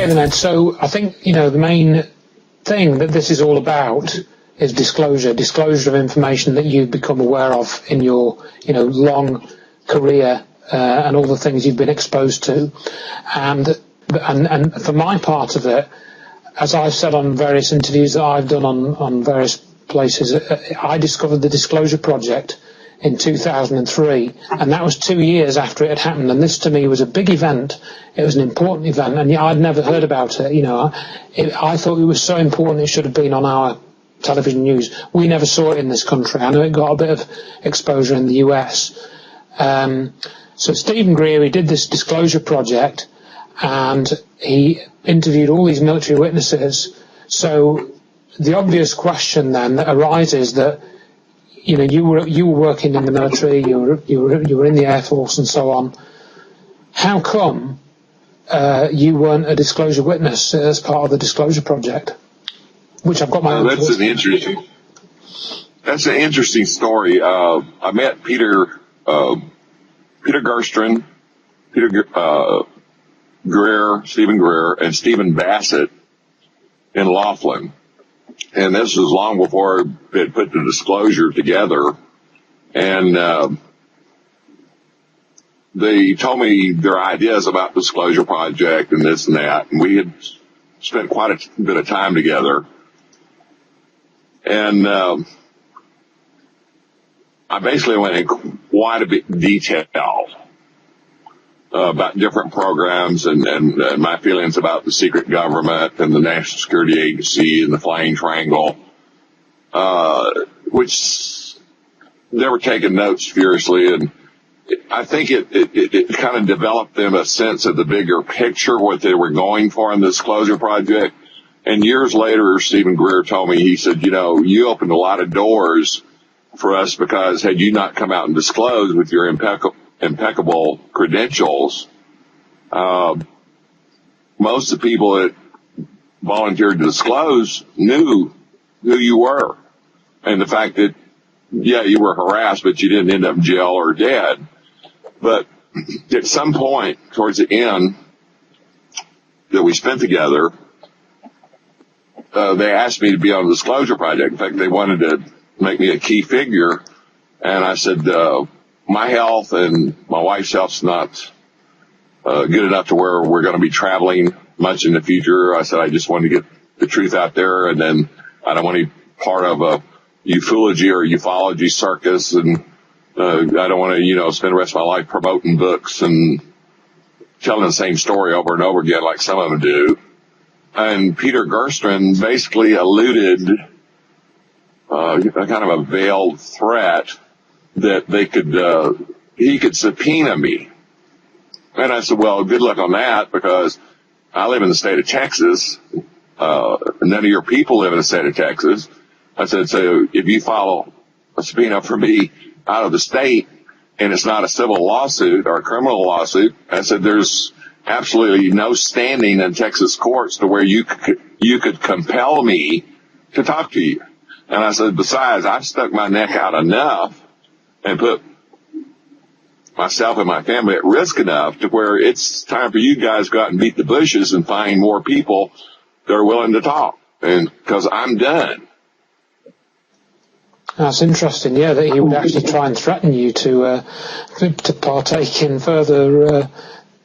Okay then, Ed, so I think, the main thing that this is all about is disclosure of information that you've become aware of in your, long career and all the things you've been exposed to. And for my part of it, as I've said on various interviews that I've done on various places, I discovered the Disclosure Project in 2003, and that was 2 years after it had happened. And this to me was a big event. It was an important event, and I'd never heard about it. I thought it was so important it should have been on our television news. We never saw it in this country. I know it got a bit of exposure in the US. So Stephen Greer, he did this Disclosure Project, and he interviewed all these military witnesses. So the obvious question then that arises that, you were working in the military, you were in the Air Force and so on. How come you weren't a disclosure witness as part of the Disclosure Project? Which I've got my own. That's an interesting story. I met Peter Gerstrin, Stephen Greer, and Stephen Bassett in Laughlin. And this was long before they had put the Disclosure together. And they told me their ideas about the Disclosure Project and this and that. And we had spent quite a bit of time together. And I basically went in quite a bit detail about different programs and my feelings about the secret government and the National Security Agency and the Flying Triangle, which they were taking notes furiously. And I think it kind of developed them a sense of the bigger picture, what they were going for in the Disclosure Project. And years later, Stephen Greer told me, he said, you opened a lot of doors for us, because had you not come out and disclosed with your impeccable credentials, most of the people that volunteered to disclose knew who you were. And the fact that, you were harassed, but you didn't end up in jail or dead. But at some point towards the end that we spent together, they asked me to be on the Disclosure Project. In fact, they wanted to make me a key figure. And I said, my health and my wife's health's not good enough to where we're going to be traveling much in the future. I said, I just want to get the truth out there, and then I don't want to be part of a ufology or ufology circus, and I don't want to, spend the rest of my life promoting books and telling the same story over and over again like some of them do. And Peter Gerstrin basically alluded a kind of a veiled threat that he could subpoena me. And I said, well, good luck on that, because I live in the state of Texas. None of your people live in the state of Texas. I said, so if you file a subpoena for me out of the state and it's not a civil lawsuit or a criminal lawsuit, I said, there's absolutely no standing in Texas courts to where you could compel me to talk to you. And I said, besides, I've stuck my neck out enough and put myself and my family at risk enough to where it's time for you guys to go out and beat the bushes and find more people that are willing to talk. And because I'm done. That's interesting, that he would actually try and threaten you to partake in further,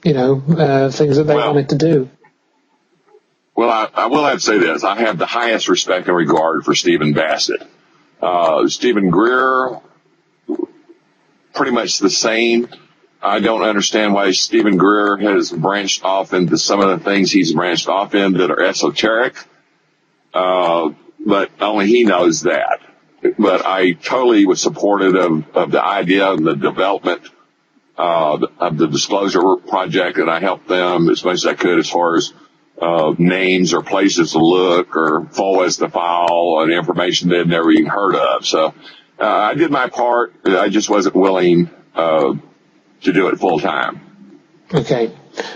things that they wanted to do. Well, I will have to say this. I have the highest respect and regard for Stephen Bassett. Stephen Greer, pretty much the same. I don't understand why Stephen Greer has branched off into some of the things he's branched off in that are esoteric, but only he knows that. But I totally was supportive of the idea and the development of the Disclosure Project, and I helped them as much as I could as far as names or places to look or FOIAs to file and information they'd never even heard of. So I did my part. I just wasn't willing to do it full time. Okay.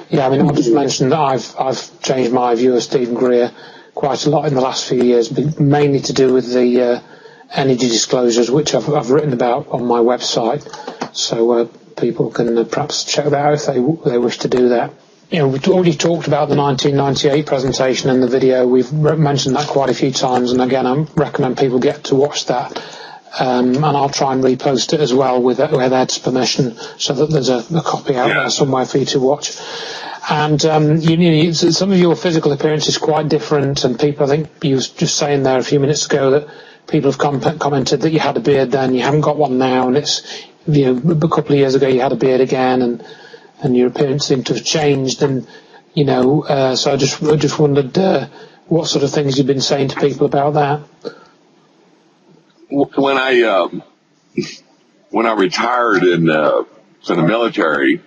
Yeah, I'll just mention that I've changed my view of Stephen Greer quite a lot in the last few years, mainly to do with the energy disclosures, which I've written about on my website. So people can perhaps check that out if they wish to do that. we've already talked about the 1998 presentation in the video. We've mentioned that quite a few times, and again, I recommend people get to watch that. And I'll try and repost it as well with Ed's permission, so that there's a copy out there somewhere for you to watch. And some of your physical appearance is quite different, and people, I think you was just saying there a few minutes ago that people have commented that you had a beard then, you haven't got one now, and it's, a couple of years ago you had a beard again, and your appearance seemed to have changed, and so I just wondered what sort of things you've been saying to people about that. When I retired from the military,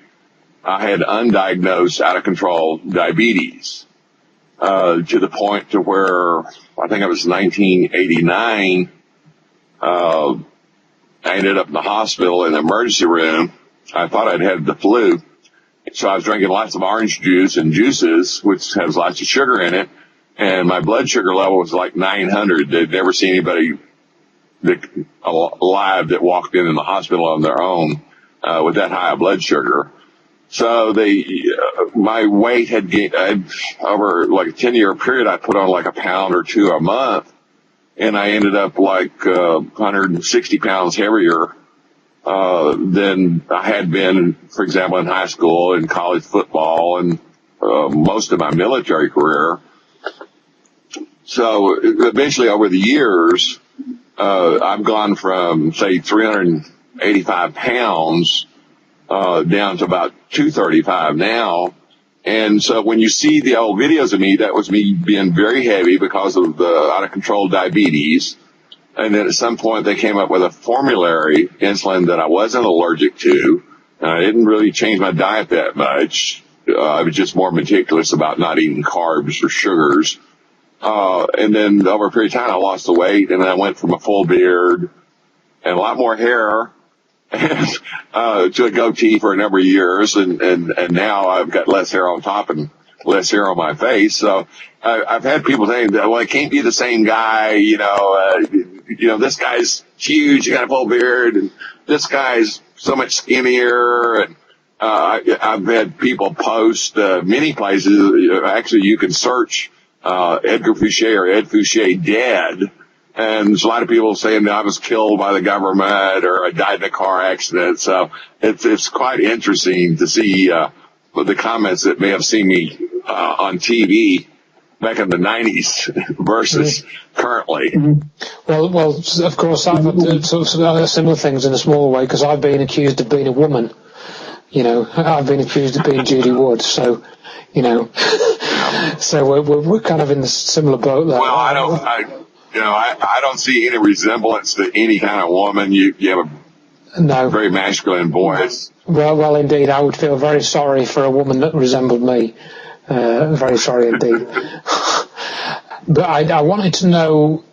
I had undiagnosed, out of control diabetes, to the point to where I think it was 1989. I ended up in the hospital in the emergency room. I thought I'd had the flu, so I was drinking lots of orange juice and juices, which has lots of sugar in it, and my blood sugar level was like 900. They'd never seen anybody alive that walked in the hospital on their own with that high of blood sugar. So my weight had gained over like a 10-year period. I put on like a pound or two a month, and I ended up like 160 pounds heavier than I had been, for example, in high school and college football and most of my military career. So eventually, over the years, I've gone from, say, 385 pounds down to about 235 now. And so when you see the old videos of me, that was me being very heavy because of the out-of-control diabetes. And then at some point they came up with a formulary insulin that I wasn't allergic to. And I didn't really change my diet that much. I was just more meticulous about not eating carbs or sugars. And then over a period of time, I lost the weight, and then I went from a full beard and a lot more hair to a goatee for a number of years. And now I've got less hair on top and less hair on my face. So I've had people saying that, well, it can't be the same guy. This guy's huge, he got a full beard, and this guy's so much skinnier. And I've had people post many places. Actually, you can search Edgar Fouche or Ed Fouche dead, and there's a lot of people saying that I was killed by the government or I died in a car accident. So it's quite interesting to see the comments that may have seen me on TV back in the 90s versus currently. Well, of course, I've had sort of similar things in a smaller way, because I've been accused of being a woman. I've been accused of being Judy Wood, so so we're kind of in the similar boat there. Well, I don't see any resemblance to any kind of woman. You have a very masculine voice. Well, indeed, I would feel very sorry for a woman that resembled me. Very sorry indeed. But I wanted to know,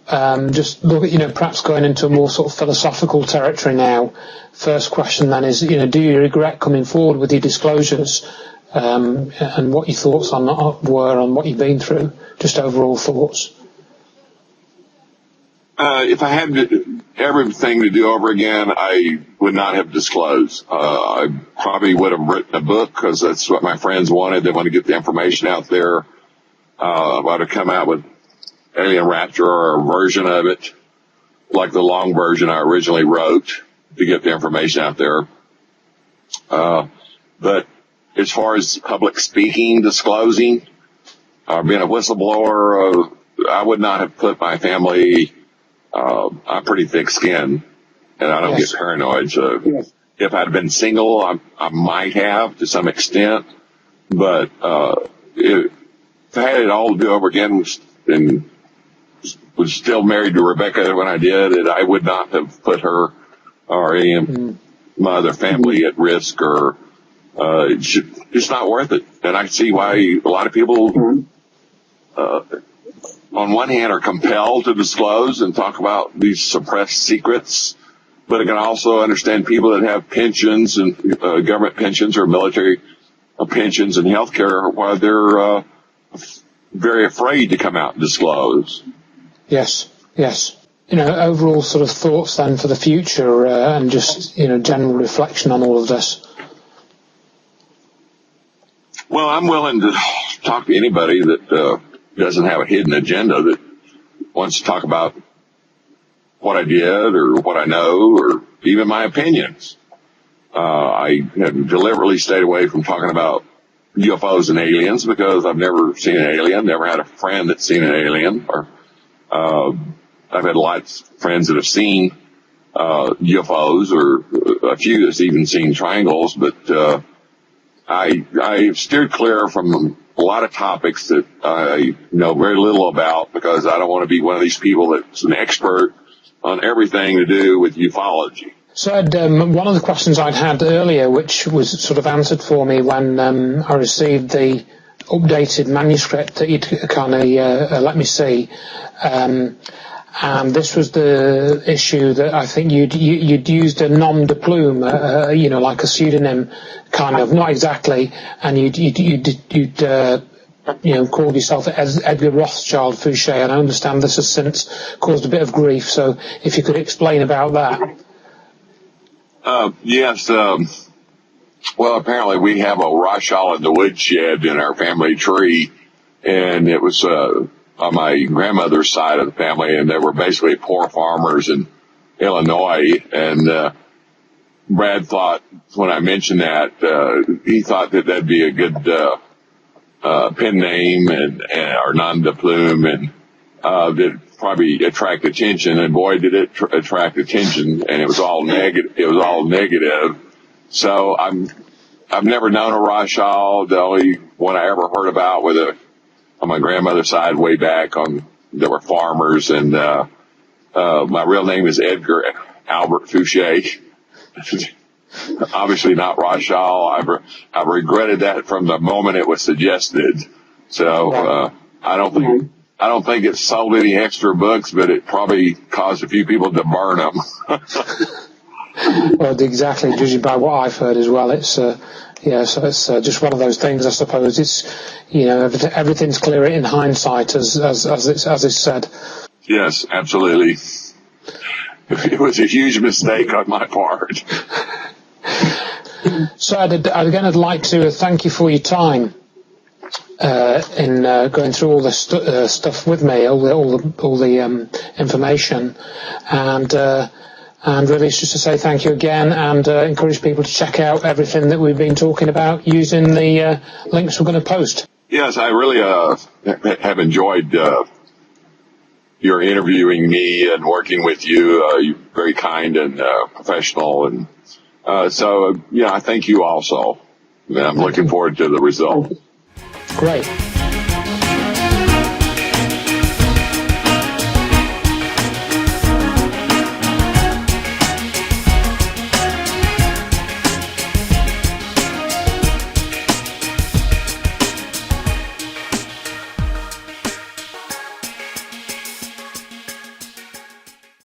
just look at, perhaps going into a more sort of philosophical territory now. First question then is, do you regret coming forward with your disclosures, and what your thoughts were on what you've been through, just overall thoughts? If I had everything to do over again, I would not have disclosed. I probably would have written a book, because that's what my friends wanted. They wanted to get the information out there. I would have come out with Alien Rapture or a version of it, like the long version I originally wrote, to get the information out there. But as far as public speaking, disclosing, being a whistleblower, I would not have put my family. I'm pretty thick-skinned, and I don't get paranoid. So if I'd been single, I might have to some extent. But if I had it all to do over again and was still married to Rebecca when I did it, I would not have put her or any of my other family at risk, or it's not worth it. And I see why a lot of people, on one hand, are compelled to disclose and talk about these suppressed secrets, but I can also understand people that have pensions and government pensions or military pensions and health care, while they're very afraid to come out and disclose. Yes. Overall sort of thoughts then for the future, and just, general reflection on all of this. Well, I'm willing to talk to anybody that doesn't have a hidden agenda, that wants to talk about what I did or what I know or even my opinions. I have deliberately stayed away from talking about UFOs and aliens because I've never seen an alien, never had a friend that's seen an alien, or I've had lots of friends that have seen UFOs, or a few that's even seen triangles, but I steered clear from a lot of topics that I know very little about because I don't want to be one of these people that's an expert on everything to do with ufology. So Ed, one of the questions I'd had earlier, which was sort of answered for me when I received the updated manuscript that you'd kind of let me see, and this was the issue that I think you'd used a nom de plume, like a pseudonym, kind of, not exactly, and you'd called yourself Edgar Rothschild Fouche, and I understand this has since caused a bit of grief. So if you could explain about that. Yes. Well, apparently we have a Rothschild in the woodshed in our family tree, and it was on my grandmother's side of the family, and they were basically poor farmers in Illinois. And Brad thought, when I mentioned that, he thought that that'd be a good pen name and or nom de plume, and that probably attract attention, and boy, did it attract attention, and it was all negative. It was all negative. So I've never known a Rothschild. The only one I ever heard about was on my grandmother's side way back there were farmers, and my real name is Edgar Albert Fouche. Obviously not Rothschild. I've regretted that from the moment it was suggested. So I don't think it sold any extra books, but it probably caused a few people to burn them. Well, exactly, judging by what I've heard as well, it's so it's just one of those things, I suppose. It's everything's clear in hindsight, as is said. Yes, absolutely. It was a huge mistake on my part. So I'd like to thank you for your time in going through all this stuff with me, all the information, and really it's just to say thank you again, and encourage people to check out everything that we've been talking about using the links we're going to post. Yes, I really have enjoyed your interviewing me and working with you. You're very kind and professional, and so I thank you also. And I'm looking forward to the result. Great.